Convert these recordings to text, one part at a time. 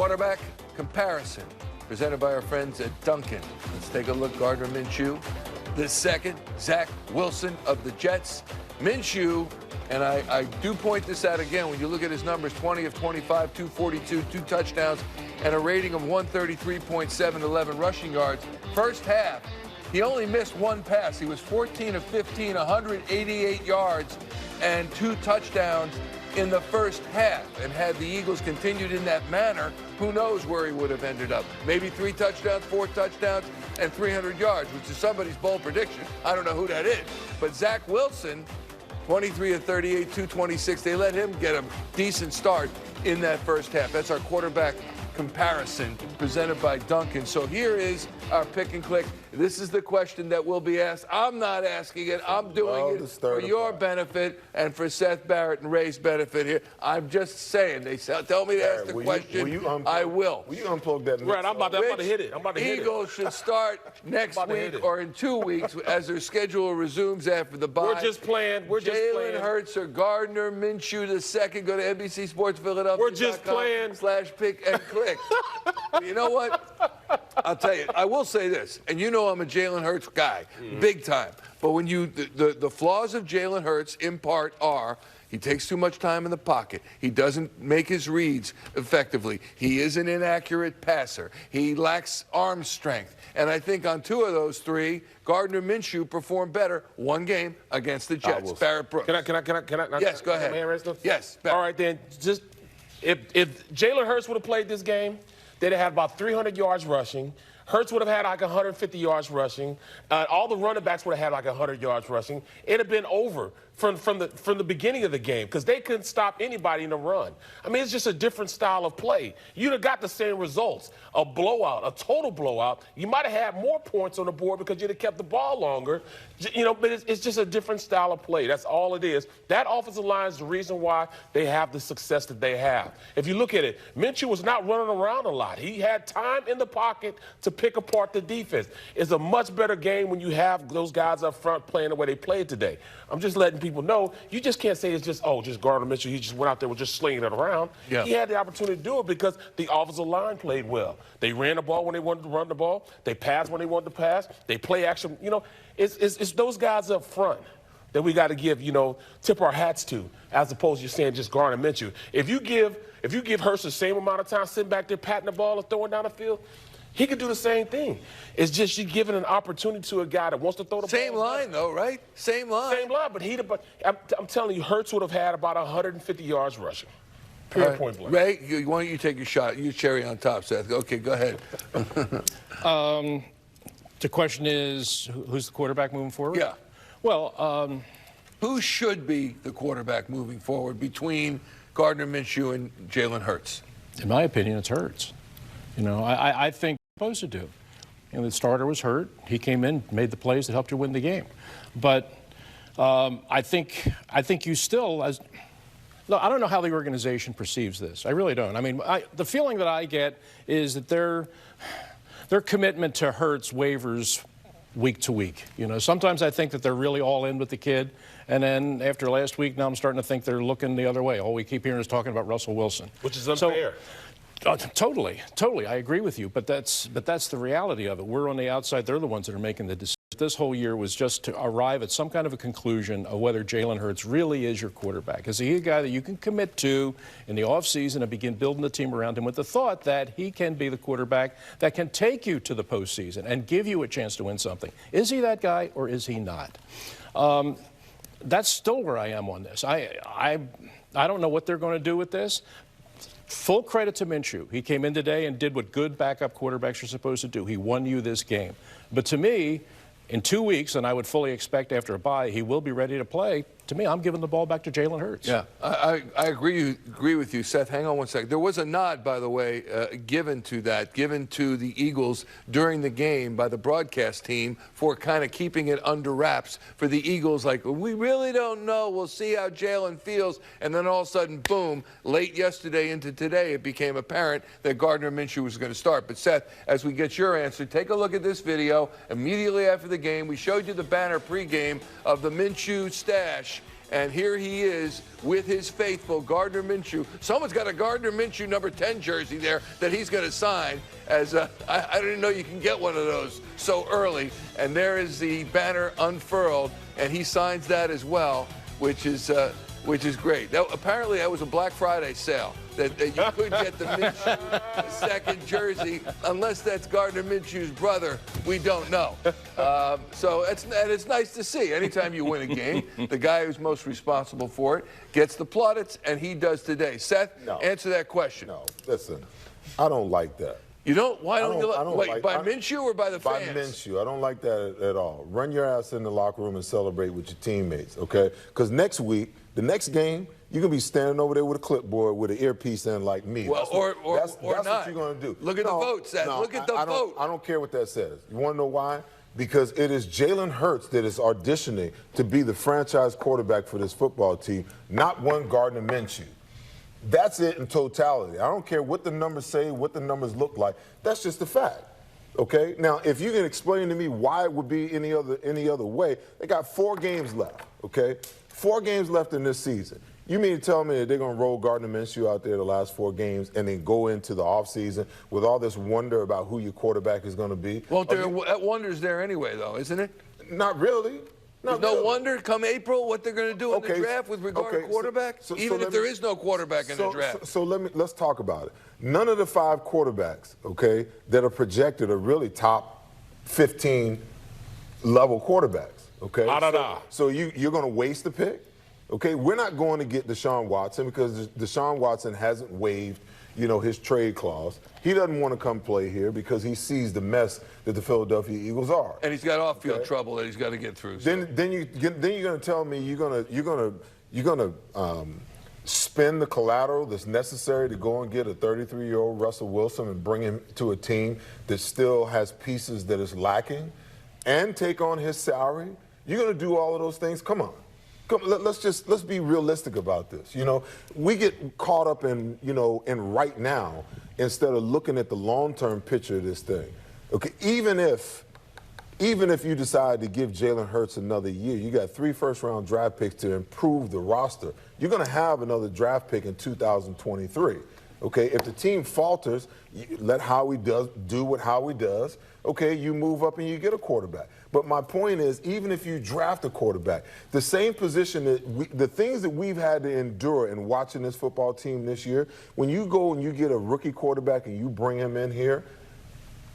quarterback comparison presented by our friends at Dunkin'. Let's take a look. Gardner Minshew, the second. Zach Wilson of the Jets. Minshew, and I do point this out again, when you look at his numbers, 20 of 25, 242, 2 touchdowns, and a rating of 133.7, 11 rushing yards. First half, he only missed one pass. He was 14 of 15, 188 yards, and 2 touchdowns in the first half. And had the Eagles continued in that manner, who knows where he would have ended up. Maybe 3 touchdowns, 4 touchdowns, and 300 yards, which is somebody's bold prediction. I don't know who that is. But Zach Wilson, 23 of 38, 226. They let him get a decent start in that first half. That's our quarterback comparison presented by Dunkin'. So here is our pick and click. This is the question that will be asked. I'm not asking it. I'm doing it for your benefit and for Seth Barrett and Ray's benefit here. I'm just saying. They tell me to ask the question. I will. Will you unplug that? Right, I'm about to hit it. Eagles should start next week or in 2 weeks as their schedule resumes after the bye. We're just playing. Jalen Hurts or Gardner Minshew the second. Go to NBC Sports Philadelphia. We're just playing. /pick and click. You know what? I'll tell you. I will say this, and you know I'm a Jalen Hurts guy, big time. But when the flaws of Jalen Hurts in part are he takes too much time in the pocket. He doesn't make his reads effectively. He is an inaccurate passer. He lacks arm strength. And I think on 2 of those 3, Gardner Minshew performed better one game against the Jets. Barrett Brooks. Can I? Yes, go ahead. Yes. Barrett. All right, then. Just if Jalen Hurts would have played this game, they'd have had about 300 yards rushing. Hurts would have had like 150 yards rushing. All the running backs would have had like 100 yards rushing. It'd have been over from the beginning of the game because they couldn't stop anybody in the run. I mean, it's just a different style of play. You'd have got the same results. A blowout, a total blowout. You might have had more points on the board because you'd have kept the ball longer. You know, but it's just a different style of play. That's all it is. That offensive line is the reason why they have the success that they have. If you look at it, Minshew was not running around a lot. He had time in the pocket to pick apart the defense. It's a much better game when you have those guys up front playing the way they played today. I'm just letting people know, you just can't say it's just Gardner Minshew. He just went out there with just slinging it around. Yeah. He had the opportunity to do it because the offensive line played well. They ran the ball when they wanted to run the ball. They passed when they wanted to pass. They play action. You know, it's those guys up front that we got to give, tip our hats to, as opposed to saying just Gardner Minshew. If you give Hurts the same amount of time sitting back there patting the ball and throwing down the field, he could do the same thing. It's just you giving an opportunity to a guy that wants to throw the ball. Same line, though, right? Same line. Same line, but I'm telling you, Hurts would have had about 150 yards rushing. Period, point blank. Ray, why don't you take your shot? You cherry on top, Seth. Okay, go ahead. The question is, who's the quarterback moving forward? Yeah. Well, who should be the quarterback moving forward between Gardner Minshew and Jalen Hurts? In my opinion, it's Hurts. I think supposed to do. The starter was hurt. He came in, made the plays that helped you win the game. But I think you still, look, I don't know how the organization perceives this. I really don't. I mean, the feeling that I get is that their commitment to Hurts wavers week to week. Sometimes I think that they're really all in with the kid, and then after last week, now I'm starting to think they're looking the other way. All we keep hearing is talking about Russell Wilson, which is unfair. Totally. I agree with you, but that's the reality of it. We're on the outside. They're the ones that are making the decision. This whole year was just to arrive at some kind of a conclusion of whether Jalen Hurts really is your quarterback. Is he a guy that you can commit to in the offseason and begin building the team around him with the thought that he can be the quarterback that can take you to the postseason and give you a chance to win something? Is he that guy or is he not? That's still where I am on this. I don't know what they're going to do with this. Full credit to Minshew. He came in today and did what good backup quarterbacks are supposed to do. He won you this game. But to me, in 2 weeks, and I would fully expect after a bye, he will be ready to play. To me, I'm giving the ball back to Jalen Hurts. Yeah, I agree with you, Seth. Hang on one second. There was a nod, by the way, given to the Eagles during the game by the broadcast team for kind of keeping it under wraps for the Eagles. Like, we really don't know. We'll see how Jalen feels. And then all of a sudden, boom, late yesterday into today, it became apparent that Gardner Minshew was going to start. But, Seth, as we get your answer, take a look at this video. Immediately after the game, we showed you the banner pregame of the Minshew stash. And here he is with his faithful Gardner Minshew. Someone's got a Gardner Minshew number 10 jersey there that he's going to sign. As I didn't know you can get one of those so early. And there is the banner unfurled, and he signs that as well, which is great. Apparently, that was a Black Friday sale that you could get the Minshew second jersey, unless that's Gardner Minshew's brother. We don't know. So it's nice to see. Anytime you win a game, the guy who's most responsible for it gets the plaudits, and he does today. Seth, answer that question. No, listen, I don't like that. You don't? Why don't you like by Minshew or by the fans? By Minshew. I don't like that at all. Run your ass in the locker room and celebrate with your teammates, okay? Because next week, the next game, you're going to be standing over there with a clipboard with an earpiece in like me. Well, that's or what not. you're going to do. Look at the vote, Seth. Look at the vote. I don't care what that says. You want to know why? Because it is Jalen Hurts that is auditioning to be the franchise quarterback for this football team, not one Gardner Minshew. That's it in totality. I don't care what the numbers say, what the numbers look like. That's just a fact. Okay? Now, if you can explain to me why it would be any other way, they got 4 games left. Okay? 4 games left in this season. You mean to tell me that they're going to roll Gardner Minshew out there the last 4 games and then go into the offseason with all this wonder about who your quarterback is going to be? Well, that wonder's there anyway, though, isn't it? Not really. There's no wonder come April what they're going to do in the draft with regard to quarterback, even if there is no quarterback in the draft. So let's talk about it. None of the 5 quarterbacks, okay, that are projected are really top 15 level quarterbacks, okay? So you're going to waste the pick, okay? We're not going to get Deshaun Watson because Deshaun Watson hasn't waived, his trade clause. He doesn't want to come play here because he sees the mess that the Philadelphia Eagles are. And he's got off-field trouble that he's got to get through. So. Then you're going to tell me you're going to spend the collateral that's necessary to go and get a 33-year-old Russell Wilson and bring him to a team that still has pieces that is lacking, and take on his salary. You're going to do all of those things. Come on. Let's be realistic about this. We get caught up in right now instead of looking at the long-term picture of this thing. Okay, even if you decide to give Jalen Hurts another year, you got 3 first-round draft picks to improve the roster. You're going to have another draft pick in 2023. Okay, if the team falters, let Howie do what Howie does. Okay, you move up and you get a quarterback. But my point is, even if you draft a quarterback, the same position the things that we've had to endure in watching this football team this year, when you go and you get a rookie quarterback and you bring him in here,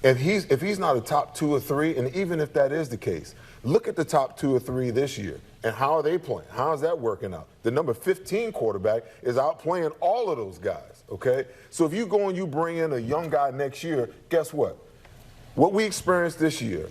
if he's not a top 2 or 3, and even if that is the case, look at the top 2 or 3 this year. And how are they playing? How is that working out? The number 15 quarterback is outplaying all of those guys, okay? So if you go and you bring in a young guy next year, guess what? What we experienced this year,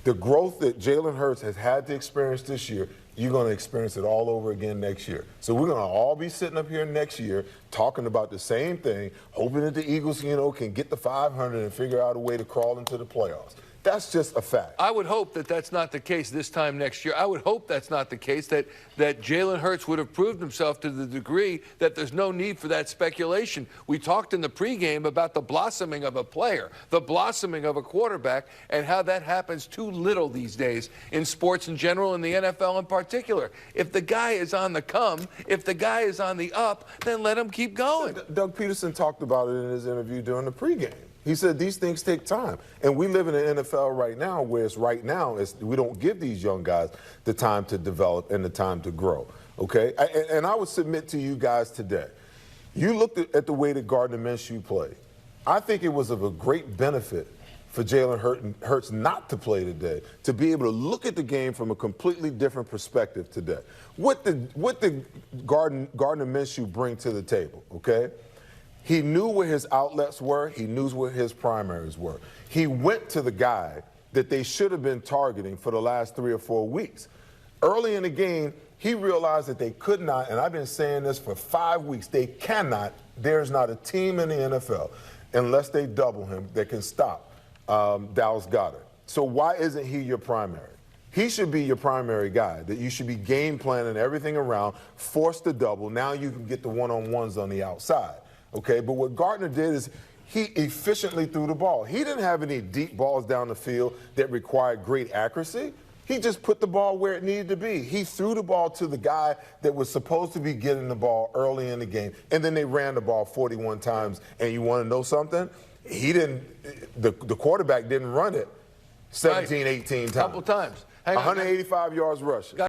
the growth that Jalen Hurts has had to experience this year, you're going to experience it all over again next year. So we're going to all be sitting up here next year talking about the same thing, hoping that the Eagles, can get the 500 and figure out a way to crawl into the playoffs. That's just a fact. I would hope that that's not the case this time next year. I would hope that's not the case, that Jalen Hurts would have proved himself to the degree that there's no need for that speculation. We talked in the pregame about the blossoming of a player, the blossoming of a quarterback, and how that happens too little these days in sports in general and the NFL in particular. If the guy is on the come, if the guy is on the up, then let him keep going. Doug Peterson talked about it in his interview during the pregame. He said these things take time. And we live in an NFL right now where we don't give these young guys the time to develop and the time to grow, okay? And I would submit to you guys today, you looked at the way that Gardner Minshew played. I think it was of a great benefit for Jalen Hurts not to play today, to be able to look at the game from a completely different perspective today. What did Gardner Minshew bring to the table, okay? He knew where his outlets were. He knew where his primaries were. He went to the guy that they should have been targeting for the last 3 or 4 weeks. Early in the game, he realized that they could not, and I've been saying this for 5 weeks, they cannot, there's not a team in the NFL, unless they double him, that can stop Dallas Goedert. So why isn't he your primary? He should be your primary guy, that you should be game planning everything around, force the double. Now you can get the one-on-ones on the outside. Okay, but what Gardner did is he efficiently threw the ball. He didn't have any deep balls down the field that required great accuracy. He just put the ball where it needed to be. He threw the ball to the guy that was supposed to be getting the ball early in the game, and then they ran the ball 41 times. And you want to know something? He didn't. The quarterback didn't run it 17, 18 times. Couple times. Hang on. 185 yards rushing.